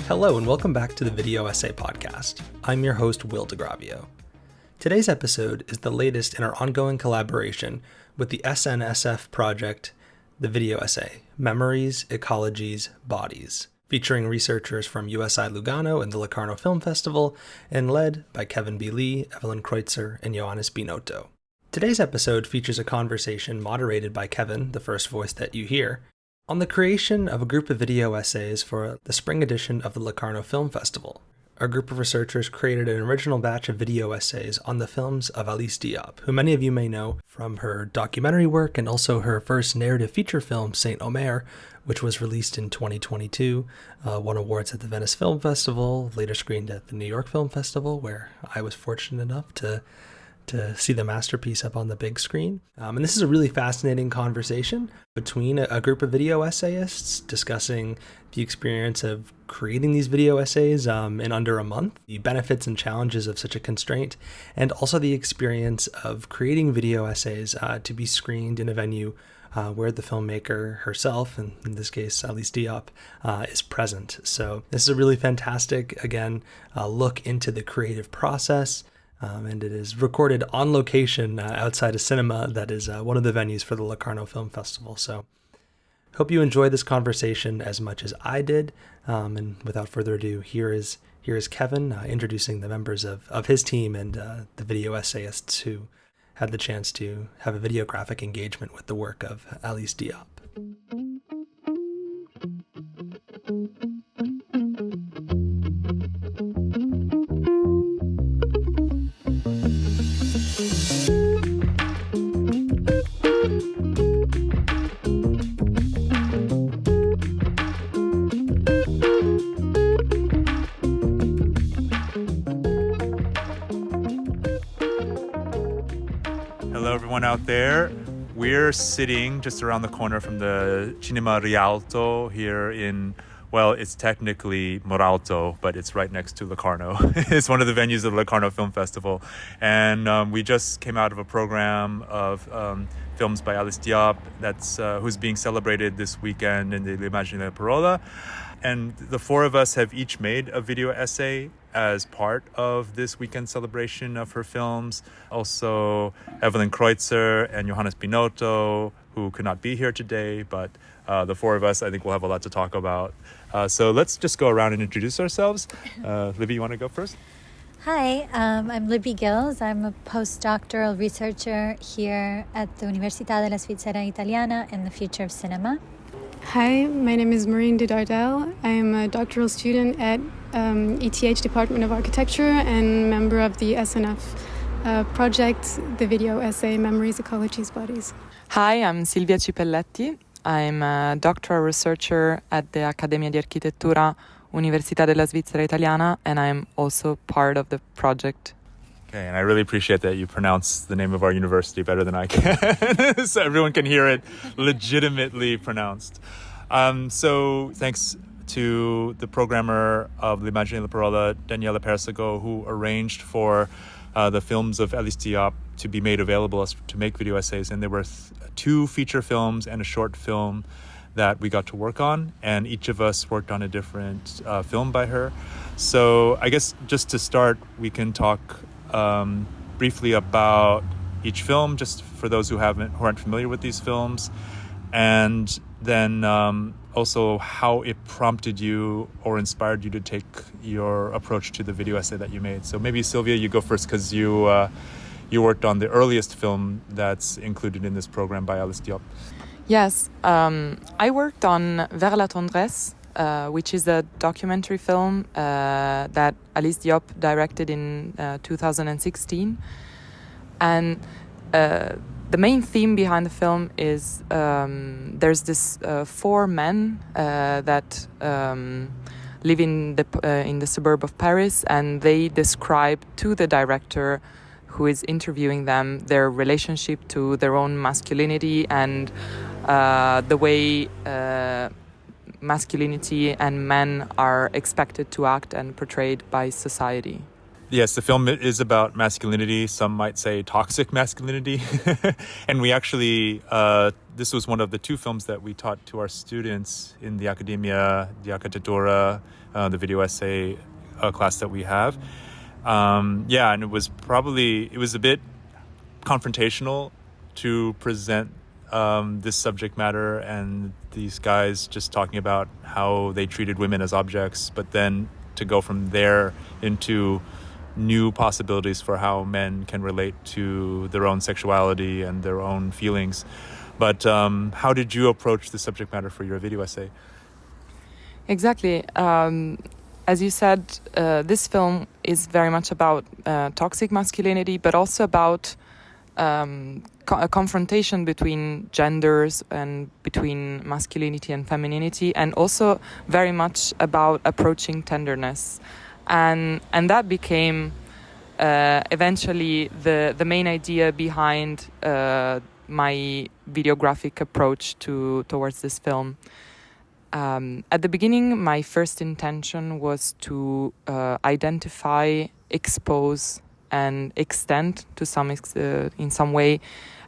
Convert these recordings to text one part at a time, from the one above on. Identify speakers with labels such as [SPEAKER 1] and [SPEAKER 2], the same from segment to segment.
[SPEAKER 1] Hello and welcome back to the Video Essay Podcast. I'm your host, Will DeGravio. Today's episode is the latest in our ongoing collaboration with the SNSF project, The Video Essay, Memories, Ecologies, Bodies, featuring researchers from USI Lugano and the Locarno Film Festival, and led by Kevin B. Lee, Evelyn Kreutzer, and Johannes Binotto. Today's episode features a conversation moderated by Kevin, the first voice that you hear, on the creation of a group of video essays for the spring edition of the Locarno Film Festival. Our group of researchers created an original batch of video essays on the films of Alice Diop, who many of you may know from her documentary work and also her first narrative feature film, Saint Omer, which was released in 2022, won awards at the Venice Film Festival, later screened at the New York Film Festival, where I was fortunate enough to see the masterpiece up on the big screen. And this is a really fascinating conversation between a group of video essayists discussing the experience of creating these video essays in under a month, the benefits and challenges of such a constraint, and also the experience of creating video essays to be screened in a venue where the filmmaker herself, and in this case Alice Diop, is present. So this is a really fantastic, again, look into the creative process. And it is recorded on location outside a cinema that is one of the venues for the Locarno Film Festival. So hope you enjoy this conversation as much as I did. And without further ado, here is Kevin introducing the members of his team and the video essayists who had the chance to have a videographic engagement with the work of Alice Diop.
[SPEAKER 2] Out there, we're sitting just around the corner from the Cinema Rialto here in, well, it's technically Moralto, but it's right next to Locarno. It's one of the venues of the Locarno Film Festival, and we just came out of a program of films by Alice Diop that's who's being celebrated this weekend in the L'Immagine della Parola. And the four of us have each made a video essay as part of this weekend celebration of her films. Also, Evelyn Kreutzer and Johannes Binotto, who could not be here today, but the four of us, I think we'll have a lot to talk about. So let's just go around and introduce ourselves. Libby, you want to go first?
[SPEAKER 3] Hi, I'm Libby Gills. I'm a postdoctoral researcher here at the Università della Svizzera Italiana in the future of cinema.
[SPEAKER 4] Hi, my name is Maureen de Dardel. I'm a doctoral student at ETH Department of Architecture and member of the SNF project, the video essay Memories, Ecologies, Bodies.
[SPEAKER 5] Hi, I'm Silvia Cipelletti. I'm a doctoral researcher at the Accademia di Architettura Università della Svizzera Italiana, and I'm also part of the project.
[SPEAKER 2] Okay, and I really appreciate that you pronounce the name of our university better than I can, so everyone can hear it legitimately pronounced. So thanks to the programmer of L'Immagine della Parola, Daniela Persico, who arranged for the films of Alice Diop to be made available to make video essays. And there were two feature films and a short film that we got to work on, and each of us worked on a different film by her. So I guess just to start, we can talk briefly about each film, just for those who aren't familiar with these films, and then also how it prompted you or inspired you to take your approach to the video essay that you made. So maybe Sylvia, you go first, because you worked on the earliest film that's included in this program by Alice Diop.
[SPEAKER 5] Yes, I worked on Vers la tendresse, which is a documentary film that Alice Diop directed in 2016. And the main theme behind the film is there's this four men that live in the suburb of Paris, and they describe to the director who is interviewing them their relationship to their own masculinity and the way masculinity and men are expected to act and portrayed by society.
[SPEAKER 2] Yes, the film is about masculinity. Some might say toxic masculinity. And we actually, this was one of the 2 films that we taught to our students in the Academia di Arquitectura, the video essay class that we have. And it was a bit confrontational to present this subject matter and these guys just talking about how they treated women as objects, but then to go from there into new possibilities for how men can relate to their own sexuality and their own feelings. But how did you approach the subject matter for your video essay?
[SPEAKER 5] Exactly. As you said, this film is very much about toxic masculinity, but also about a confrontation between genders and between masculinity and femininity, and also very much about approaching tenderness. And that became eventually the main idea behind my videographic approach towards this film. At the beginning, my first intention was to identify, expose, and extend to in some way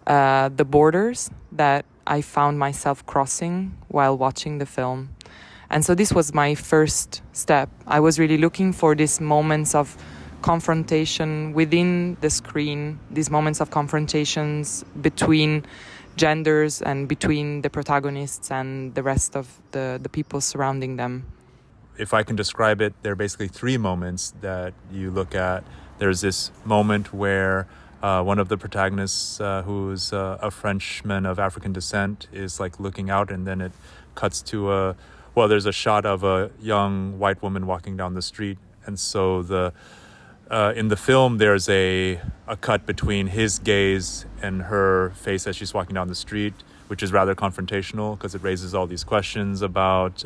[SPEAKER 5] the borders that I found myself crossing while watching the film. And so this was my first step. I was really looking for these moments of confrontation within the screen, these moments of confrontations between genders and between the protagonists and the rest of the people surrounding them.
[SPEAKER 2] If I can describe it, there are basically 3 moments that you look at. There's this moment where one of the protagonists, who's a Frenchman of African descent, is like looking out, and then it cuts to there's a shot of a young white woman walking down the street. And so in the film, there's a cut between his gaze and her face as she's walking down the street, which is rather confrontational because it raises all these questions about,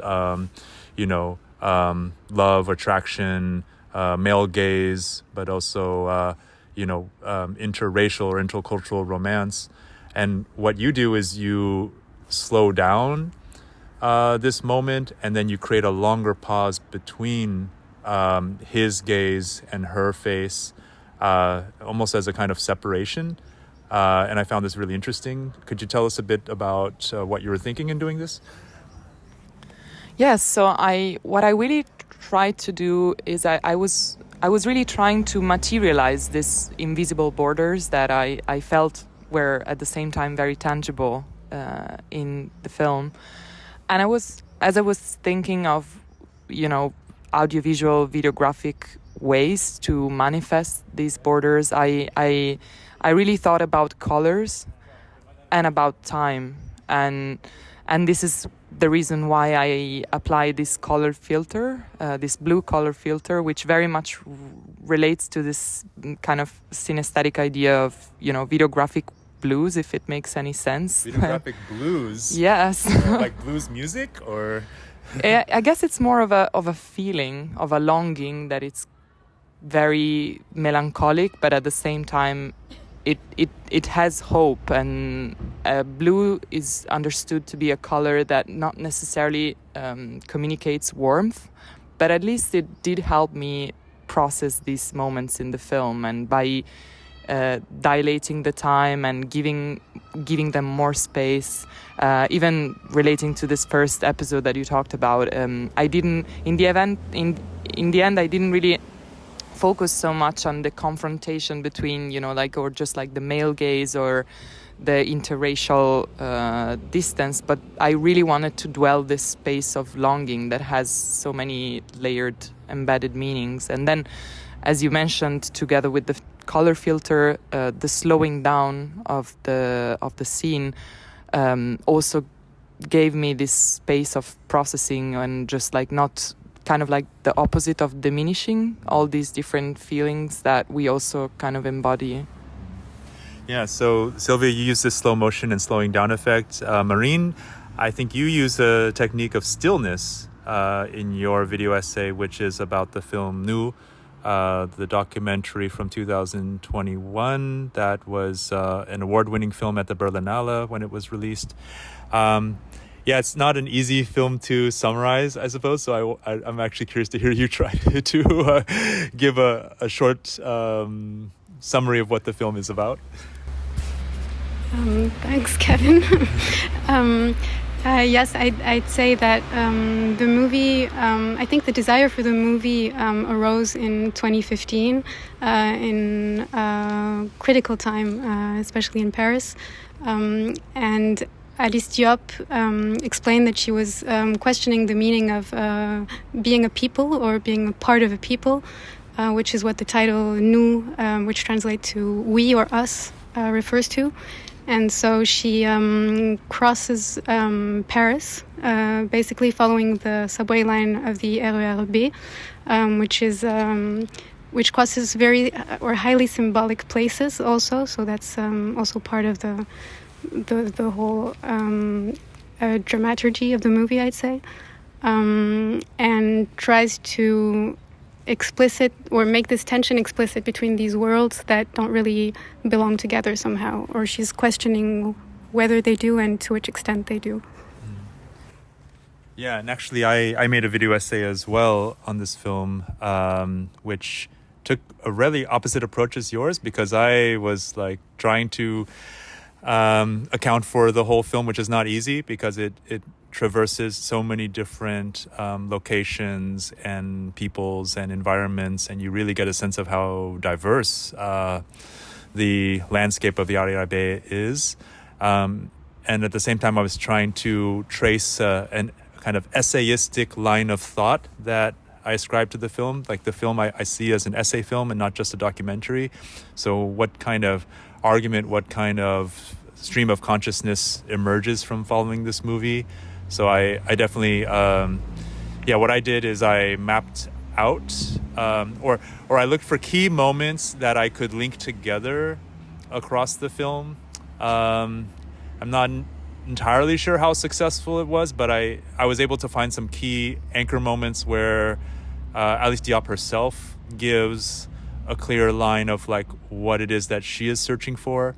[SPEAKER 2] love, attraction, male gaze, but also, interracial or intercultural romance. And what you do is you slow down this moment, and then you create a longer pause between his gaze and her face, almost as a kind of separation. And I found this really interesting. Could you tell us a bit about what you were thinking in doing this?
[SPEAKER 5] Yes, so what I really tried to do is I was really trying to materialize these invisible borders that I felt were at the same time very tangible in the film. And as I was thinking of, audiovisual videographic ways to manifest these borders, I really thought about colors and about time, and this is the reason why I apply this color filter, this blue color filter, which very much relates to this kind of synesthetic idea of videographic blues, if it makes any sense.
[SPEAKER 2] Videographic blues?
[SPEAKER 5] Yes.
[SPEAKER 2] Like blues music, or?
[SPEAKER 5] I guess it's more of a feeling, of a longing that it's very melancholic, but at the same time it has hope. And blue is understood to be a color that not necessarily communicates warmth, but at least it did help me process these moments in the film, and by dilating the time and giving them more space, even relating to this first episode that you talked about. I didn't in the end I didn't really focus so much on the confrontation between or just like the male gaze or the interracial distance, but I really wanted to dwell this space of longing that has so many layered embedded meanings. And then, as you mentioned, together with the color filter, the slowing down of the scene also gave me this space of processing, and just like not kind of like the opposite of diminishing all these different feelings that we also kind of embody.
[SPEAKER 2] Yeah, so Sylvia, you use this slow motion and slowing down effect. Marine, I think you use a technique of stillness in your video essay, which is about the film Nu, the documentary from 2021 that was an award-winning film at the Berlinale when it was released. yeah, it's not an easy film to summarize, I suppose. So I'm actually curious to hear you try to give a short summary of what the film is about.
[SPEAKER 4] Thanks, Kevin. Yes, I'd say that the movie, I think the desire for the movie arose in 2015 in critical time, especially in Paris. And Alice Diop explained that she was questioning the meaning of being a people or being a part of a people, which is what the title Nous, which translates to we or us, refers to. And so she crosses Paris, basically following the subway line of the RER-B, which crosses very or highly symbolic places also. So that's also part of the whole dramaturgy of the movie, I'd say, and tries to explicit or make this tension explicit between these worlds that don't really belong together somehow, or she's questioning whether they do and to which extent they do.
[SPEAKER 2] Yeah, and actually I made a video essay as well on this film, which took a really opposite approach as yours, because I was like trying to account for the whole film, which is not easy because it traverses so many different locations and peoples and environments, and you really get a sense of how diverse the landscape of the RER-B is. And at the same time, I was trying to trace an kind of essayistic line of thought that I ascribe to the film. Like the film I see as an essay film and not just a documentary. So what kind of argument, what kind of stream of consciousness emerges from following this movie? So I definitely, what I did is I mapped out, or I looked for key moments that I could link together across the film. I'm not entirely sure how successful it was, but I was able to find some key anchor moments where Alice Diop herself gives a clear line of like what it is that she is searching for.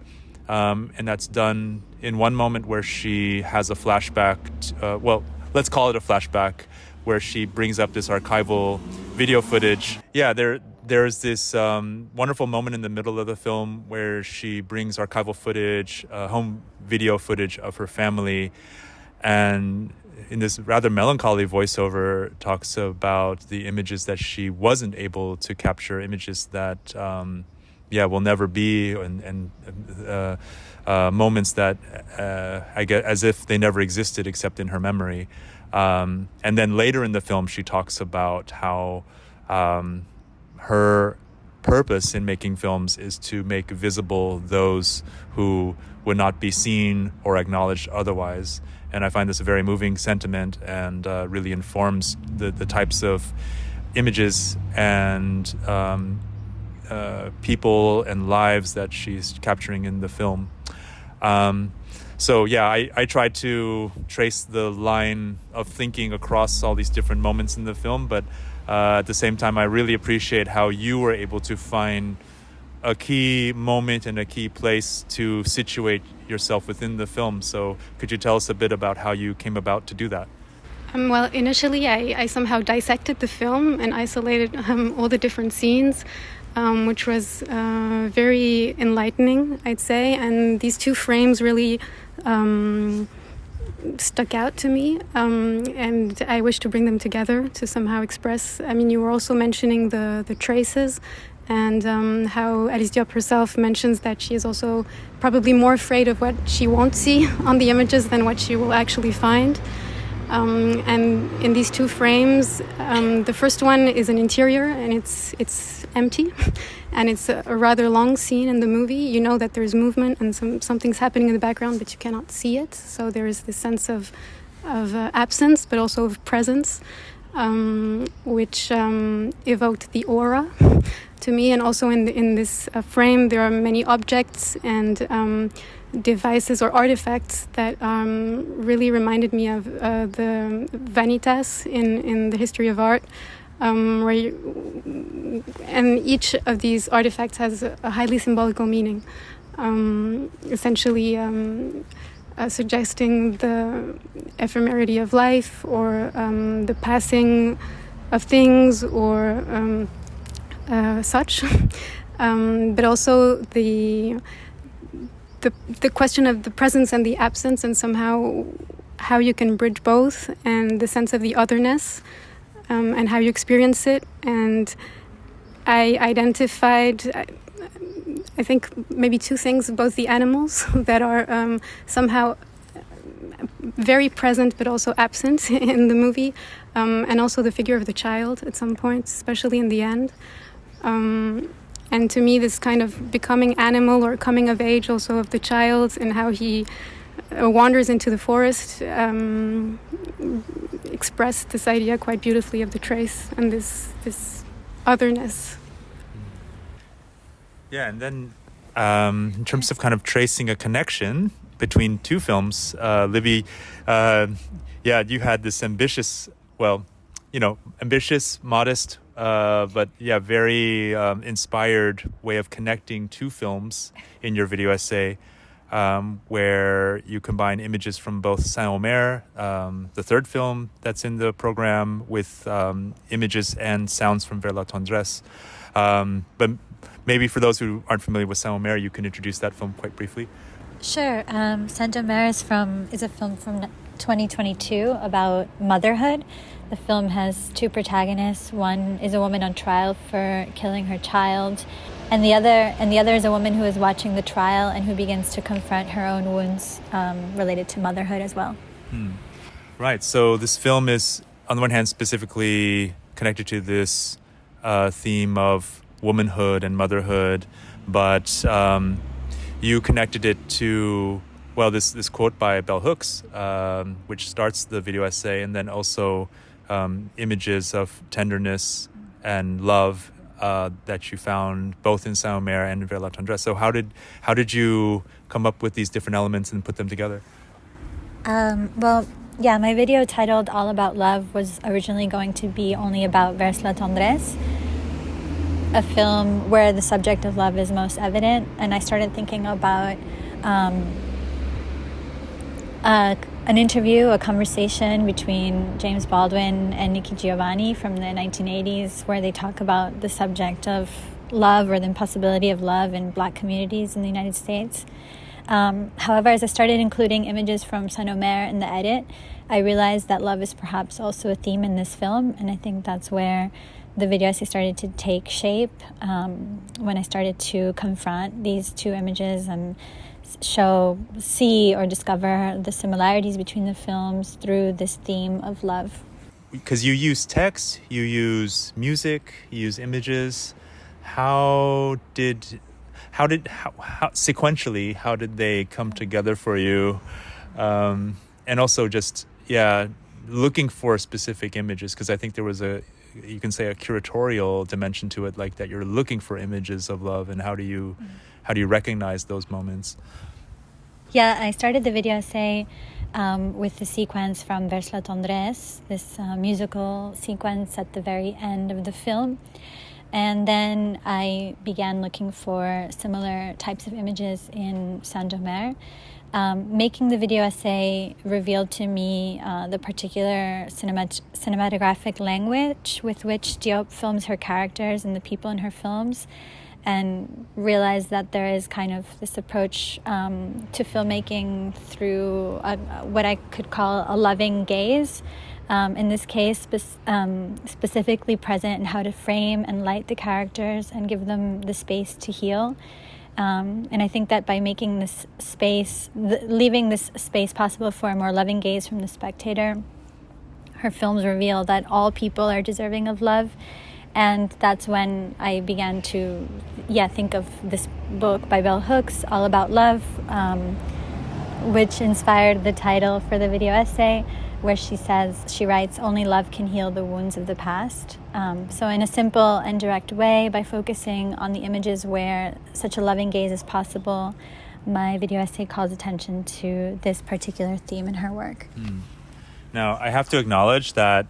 [SPEAKER 2] And that's done in one moment where she has a flashback, let's call it a flashback, where she brings up this archival video footage. Yeah, there's this wonderful moment in the middle of the film where she brings archival footage, home video footage of her family, and in this rather melancholy voiceover talks about the images that she wasn't able to capture, images that will never be, and moments that I get as if they never existed except in her memory. And then later in the film, she talks about how her purpose in making films is to make visible those who would not be seen or acknowledged otherwise. And I find this a very moving sentiment, and really informs the types of images and people and lives that she's capturing in the film. I tried to trace the line of thinking across all these different moments in the film, but at the same time, I really appreciate how you were able to find a key moment and a key place to situate yourself within the film. So could you tell us a bit about how you came about to do that?
[SPEAKER 4] Well, initially I somehow dissected the film and isolated all the different scenes, which was very enlightening, I'd say. And these two frames really stuck out to me, and I wish to bring them together to somehow express. I mean, you were also mentioning the traces, and how Alice Diop herself mentions that she is also probably more afraid of what she won't see on the images than what she will actually find. And in these two frames, the first one is an interior, and it's empty, and it's a rather long scene in the movie. You know that there's movement and something's happening in the background, but you cannot see it. So there is this sense of absence, but also of presence, which evoked the aura to me. And also in this frame, there are many objects and devices or artifacts that really reminded me of the vanitas in the history of art, and each of these artifacts has a highly symbolical meaning. Essentially, suggesting the ephemerity of life, or the passing of things, or such. But also the question of the presence and the absence, and somehow how you can bridge both, and the sense of the otherness, and how you experience it. And I identified, I think, maybe two things: both the animals that are somehow very present but also absent in the movie, and also the figure of the child at some point, especially in the end. And to me, this kind of becoming animal, or coming of age also of the child, and how he wanders into the forest, expressed this idea quite beautifully of the trace and this otherness.
[SPEAKER 2] Yeah, and then in terms of kind of tracing a connection between two films, Libby, you had this ambitious, modest, but very inspired way of connecting two films in your video essay, where you combine images from both Saint-Omer, the third film that's in the program, with images and sounds from Vers la Tendresse. But maybe for those who aren't familiar with Saint-Omer, you can introduce that film quite briefly.
[SPEAKER 3] Sure. Saint-Omer is a film from 2022 about motherhood. The film has two protagonists. One is a woman on trial for killing her child, and the other is a woman who is watching the trial and who begins to confront her own wounds related to motherhood as well.
[SPEAKER 2] Right. So this film is, on the one hand, specifically connected to this theme of womanhood and motherhood, but you connected it to, this quote by Bell Hooks, which starts the video essay, and then also images of tenderness and love that you found both in Saint-Omer and in Vers la Tendresse. So how did you come up with these different elements and put them together?
[SPEAKER 3] My video titled All About Love was originally going to be only about Vers la Tendresse, a film where the subject of love is most evident, and I started thinking about a conversation between James Baldwin and Nikki Giovanni from the 1980s, where they talk about the subject of love, or the impossibility of love in Black communities in the United States. However, as I started including images from Saint-Omer in the edit, I realized that love is perhaps also a theme in this film, and I think that's where the video essay started to take shape, when I started to confront these two images and see or discover the similarities between the films through this theme of love.
[SPEAKER 2] Because you use text, you use music, you use images. How sequentially, how did they come together for you? And also just, looking for specific images, because I think there was you can say a curatorial dimension to it, like that you're looking for images of love, and how do you recognize those moments?
[SPEAKER 3] Yeah, I started the video essay with the sequence from Vers la Tendresse, this musical sequence at the very end of the film. And then I began looking for similar types of images in Saint-Omer. Making the video essay revealed to me the particular cinematographic language with which Diop films her characters and the people in her films, and realized that there is kind of this approach to filmmaking through what I could call a loving gaze. In this case, specifically present in how to frame and light the characters and give them the space to heal. And I think that by making this space, leaving this space possible for a more loving gaze from the spectator, her films reveal that all people are deserving of love. And that's when I began to think of this book by Bell Hooks, All About Love, which inspired the title for the video essay, where she writes, "Only love can heal the wounds of the past." So in a simple and direct way, by focusing on the images where such a loving gaze is possible, my video essay calls attention to this particular theme in her work.
[SPEAKER 2] Now, I have to acknowledge that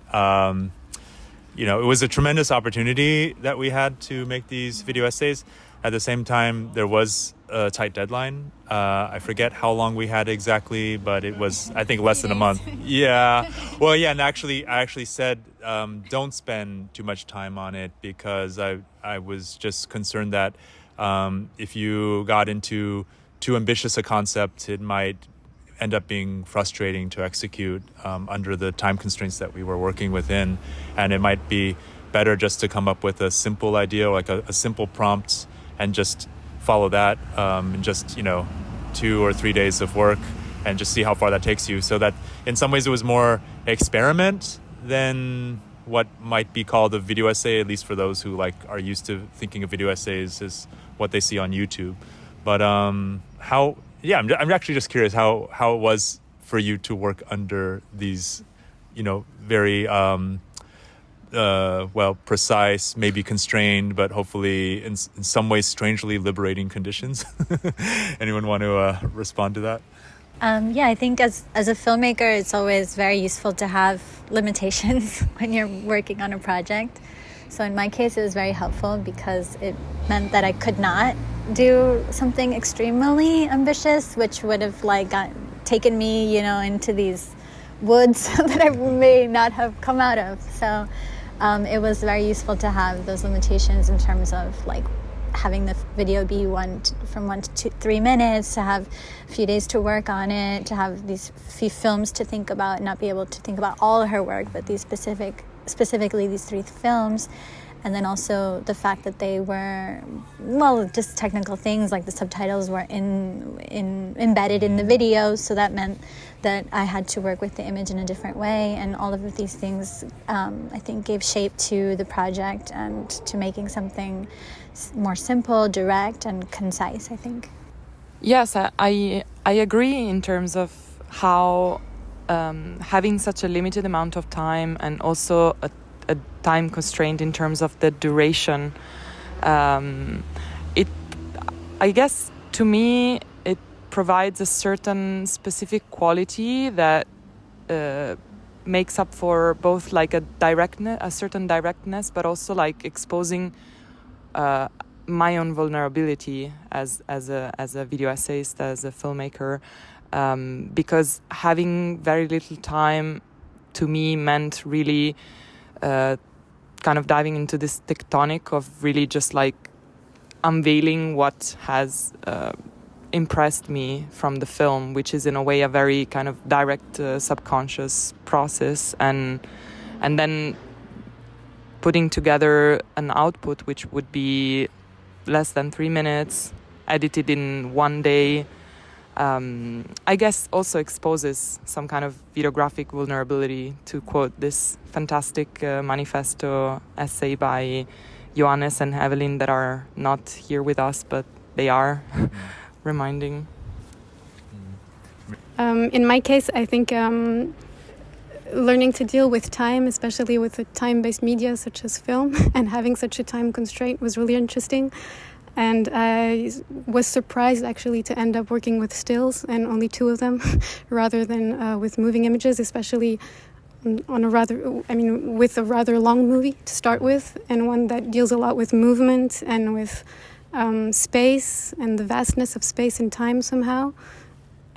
[SPEAKER 2] it was a tremendous opportunity that we had to make these video essays. At the same time, there was a tight deadline. I forget how long we had exactly, but it was, I think, less than a month. Yeah. Well, yeah, and I actually said, don't spend too much time on it, because I was just concerned that if you got into too ambitious a concept, it might end up being frustrating to execute under the time constraints that we were working within. And it might be better just to come up with a simple idea, like a simple prompt, and just follow that in just 2 or 3 days of work, and just see how far that takes you. So that in some ways it was more experiment than what might be called a video essay, at least for those who are used to thinking of video essays as what they see on YouTube. But I'm actually just curious how it was for you to work under these very precise, maybe constrained, but hopefully in some ways strangely liberating conditions. Anyone want to respond to that?
[SPEAKER 3] I think as a filmmaker, it's always very useful to have limitations when you're working on a project. So in my case, it was very helpful because it meant that I could not do something extremely ambitious, which would have taken me, into these woods that I may not have come out of. So it was very useful to have those limitations in terms of having the video be from 1 to 3 minutes, to have a few days to work on it, to have these few films to think about, not be able to think about all her work, but specifically these 3 films. And then also the fact that they were, just technical things, like the subtitles were embedded in the video, so that meant that I had to work with the image in a different way. And all of these things, I think, gave shape to the project and to making something more simple, direct, and concise, I think.
[SPEAKER 5] Yes, I agree in terms of how having such a limited amount of time, and also a time constraint in terms of the duration, I guess to me it provides a certain specific quality that makes up for both a certain directness, but also exposing my own vulnerability as a video essayist, as a filmmaker, because having very little time to me meant really kind of diving into this tectonic of really just unveiling what has impressed me from the film, which is in a way a very kind of direct subconscious process, and then putting together an output which would be less than 3 minutes, edited in 1 day, I guess also exposes some kind of videographic vulnerability, to quote this fantastic manifesto essay by Johannes and Evelyn that are not here with us, but they are reminding.
[SPEAKER 4] In my case, I think learning to deal with time, especially with a time-based media such as film, and having such a time constraint was really interesting. And I was surprised actually to end up working with stills, and only 2 of them, rather than with moving images, especially on with a rather long movie to start with, and one that deals a lot with movement and with space and the vastness of space and time somehow.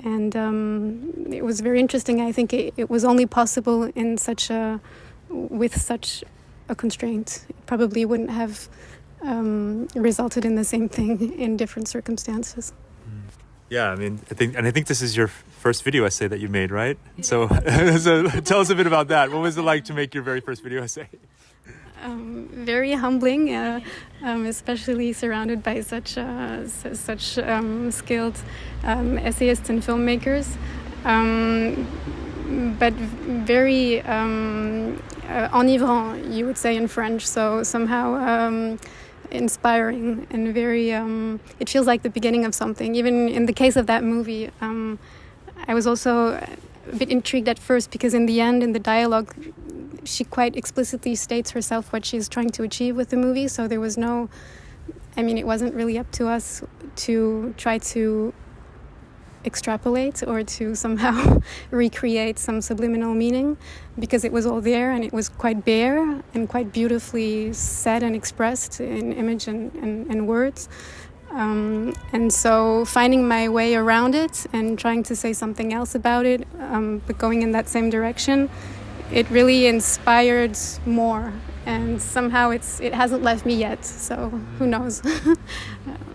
[SPEAKER 4] And it was very interesting. I think it was only possible with such a constraint. It probably wouldn't have resulted in the same thing in different circumstances.
[SPEAKER 2] Yeah, I think this is your first video essay that you made, right? So tell us a bit about that. What was it like to make your very first video essay?
[SPEAKER 4] Very humbling, especially surrounded by such skilled essayists and filmmakers, but very enivrant, you would say in French. So somehow inspiring and very. It feels like the beginning of something. Even in the case of that movie, I was also a bit intrigued at first, because in the end, in the dialogue, she quite explicitly states herself what she's trying to achieve with the movie. So there was it wasn't really up to us to try to extrapolate or to somehow recreate some subliminal meaning, because it was all there and it was quite bare and quite beautifully said and expressed in image and words. And so finding my way around it and trying to say something else about it, but going in that same direction, it really inspired more. And somehow it hasn't left me yet, so who knows?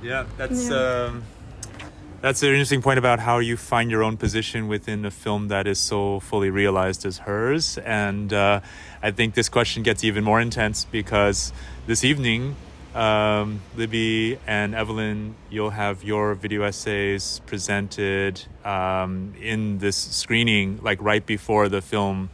[SPEAKER 2] Yeah, that's an interesting point about how you find your own position within a film that is so fully realized as hers. And I think this question gets even more intense because this evening, Libby and Evelyn, you'll have your video essays presented in this screening, like right before the film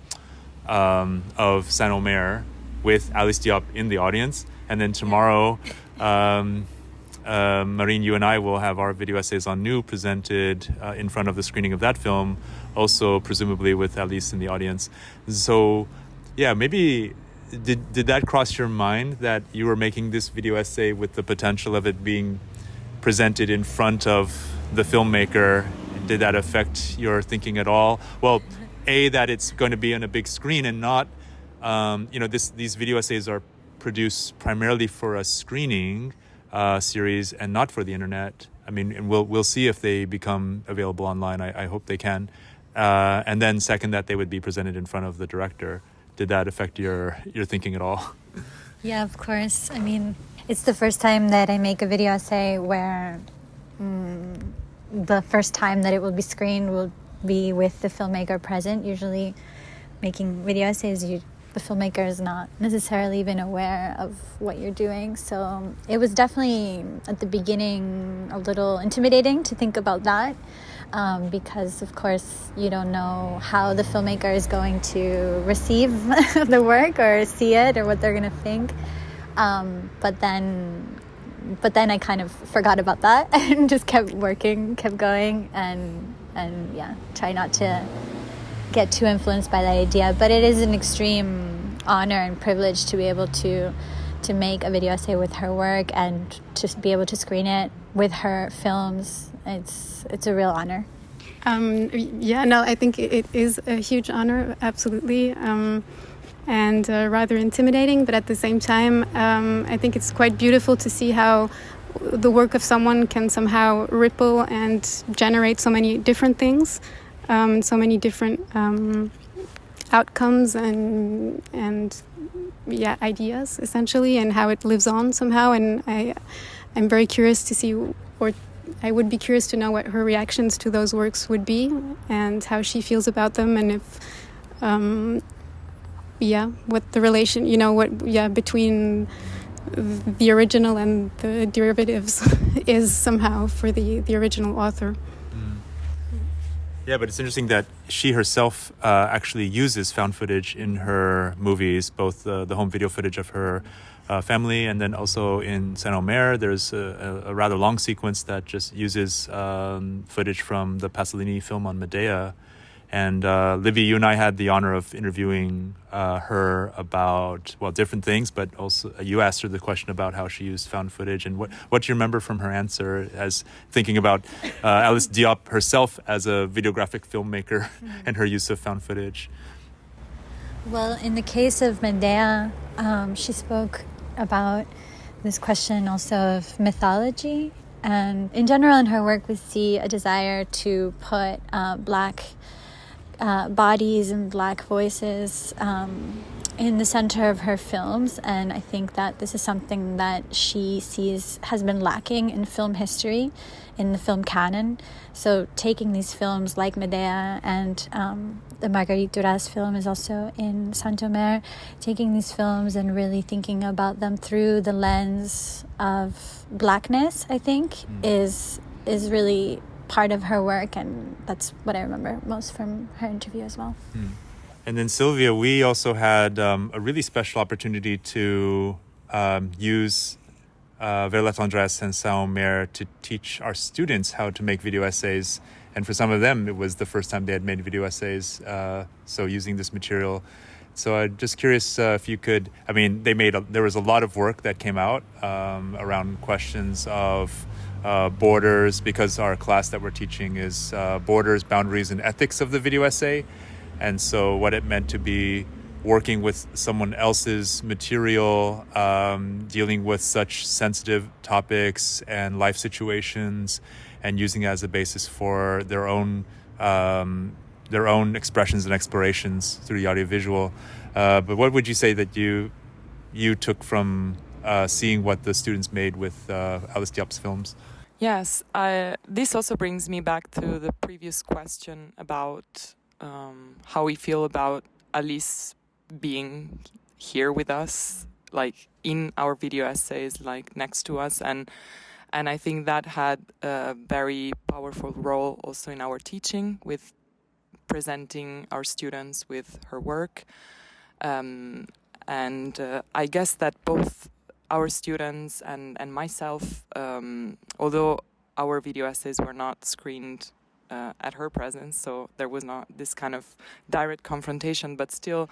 [SPEAKER 2] of Saint-Omer, with Alice Diop in the audience. And then tomorrow, Marine, you and I will have our video essays on Nu presented in front of the screening of that film, also presumably with Alice in the audience. So, yeah, maybe did that cross your mind that you were making this video essay with the potential of it being presented in front of the filmmaker? Did that affect your thinking at all? Well, A, that it's going to be on a big screen and not, these video essays are produced primarily for a screening series and not for the internet. I mean, and we'll see if they become available online. I hope they can. And then second, that they would be presented in front of the director. Did that affect your thinking at all?
[SPEAKER 3] Yeah, of course. I mean, it's the first time that I make a video essay where the first time that it will be screened will be with the filmmaker present. Usually making video essays, the filmmaker is not necessarily even aware of what you're doing. So it was definitely at the beginning a little intimidating to think about that, because of course you don't know how the filmmaker is going to receive the work or see it or what they're going to think. But then I kind of forgot about that and just kept working, kept going, and try not to get too influenced by that idea. But it is an extreme honor and privilege to be able to make a video essay with her work and to be able to screen it with her films. It's a real honor. I think it is a huge honor, absolutely, and rather intimidating, but at the same time I think it's quite beautiful to see how the work of someone can somehow ripple and generate so many different things, so many different outcomes and ideas, essentially, and how it lives on somehow. And I'm very curious to see, or I would be curious to know what her reactions to those works would be and how she feels about them, and if what the relation, between the original and the derivatives is somehow for the original author.
[SPEAKER 2] Yeah, but it's interesting that she herself actually uses found footage in her movies, both the home video footage of her family, and then also in Saint-Omer, there's a rather long sequence that just uses footage from the Pasolini film on Medea. And Libby, you and I had the honor of interviewing her about, different things, but also you asked her the question about how she used found footage. And what do you remember from her answer as thinking about Alice Diop herself as a videographic filmmaker and her use of found footage?
[SPEAKER 3] Well, in the case of Medea, she spoke about this question also of mythology. And in general, in her work, we see a desire to put Black bodies and Black voices in the center of her films, and I think that this is something that she sees has been lacking in film history, in the film canon. So taking these films like Medea and the Marguerite Duras film is also in Saint-Omer, taking these films and really thinking about them through the lens of Blackness, I think, is really part of her work, and that's what I remember most from her interview as well.
[SPEAKER 2] And then Sylvia, we also had a really special opportunity to use Vers la Tendresse and Saint-Omer to teach our students how to make video essays. And for some of them, it was the first time they had made video essays, so using this material. So I'm just curious if you could, there was a lot of work that came out around questions of borders, because our class that we're teaching is borders, boundaries, and ethics of the video essay. And so what it meant to be working with someone else's material, dealing with such sensitive topics and life situations, and using it as a basis for their own expressions and explorations through the audiovisual. But what would you say that you took from seeing what the students made with Alice Diop's films?
[SPEAKER 5] Yes, this also brings me back to the previous question about how we feel about Alice being here with us, like in our video essays, like next to us, and I think that had a very powerful role also in our teaching, with presenting our students with her work, and I guess that both our students and myself, although our video essays were not screened at her presence, so there was not this kind of direct confrontation, but still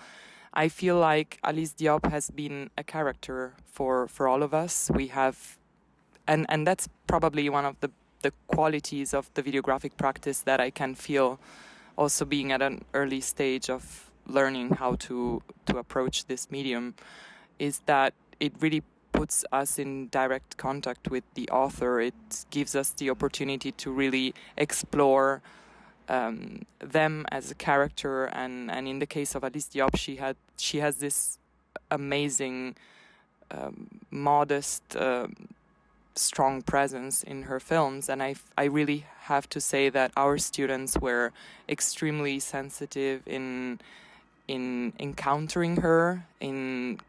[SPEAKER 5] I feel like Alice Diop has been a character for all of us. We have, and that's probably one of the qualities of the videographic practice that I can feel, also being at an early stage of learning how to approach this medium, is that it really puts us in direct contact with the author. It gives us the opportunity to really explore them as a character, and in the case of Alice Diop, she has this amazing, modest, strong presence in her films, and I really have to say that our students were extremely sensitive in encountering her, in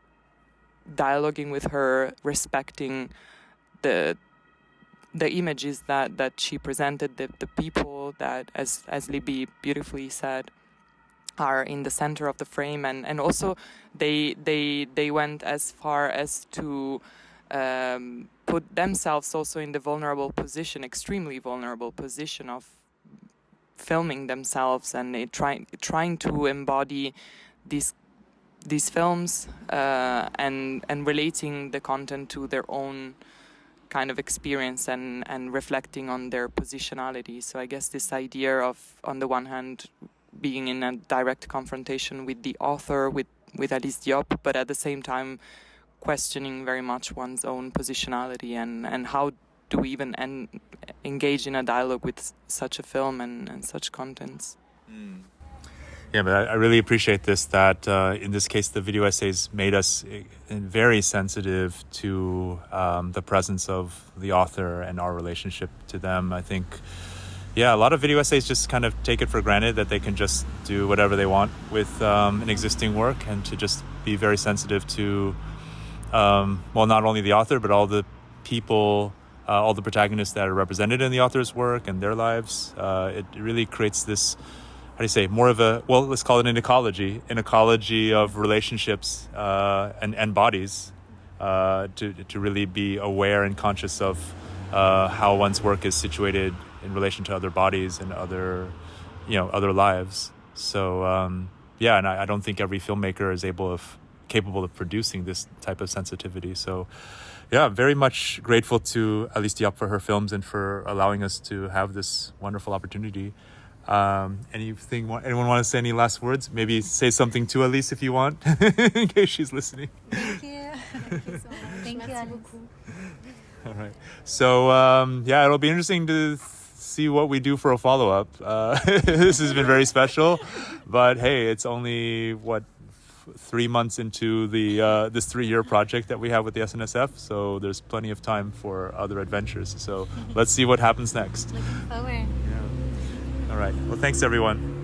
[SPEAKER 5] dialoguing with her, respecting the images that she presented, the people that, as Libby beautifully said, are in the center of the frame, and also they went as far as to put themselves also in the vulnerable position, extremely vulnerable position of filming themselves, and trying to embody these films and relating the content to their own kind of experience and reflecting on their positionality. So I guess this idea of, on the one hand, being in a direct confrontation with the author, with Alice Diop, but at the same time questioning very much one's own positionality and how do we even engage in a dialogue with such a film and such contents.
[SPEAKER 2] Yeah, but I really appreciate this, that in this case the video essays made us very sensitive to the presence of the author and our relationship to them. I think, yeah, a lot of video essays just kind of take it for granted that they can just do whatever they want with an existing work, and to just be very sensitive to, well, not only the author, but all the people, all the protagonists that are represented in the author's work and their lives. It really creates this, how do you say, more of a, well, let's call it an ecology of relationships and bodies, to really be aware and conscious of how one's work is situated in relation to other bodies and other lives. So yeah, and I don't think every filmmaker is capable of producing this type of sensitivity. So yeah, very much grateful to Alice Diop for her films and for allowing us to have this wonderful opportunity. Anyone want to say any last words? Maybe say something to Alice if you want, in case she's listening.
[SPEAKER 3] Thank you. Thank you so much. Thank you, Alice.
[SPEAKER 2] All right. So yeah, it'll be interesting to see what we do for a follow-up. This has been very special, but hey, it's only 3 months into the this 3-year project that we have with the SNSF, so there's plenty of time for other adventures. So let's see what happens next.
[SPEAKER 3] Looking forward.
[SPEAKER 2] All right. Well, thanks everyone.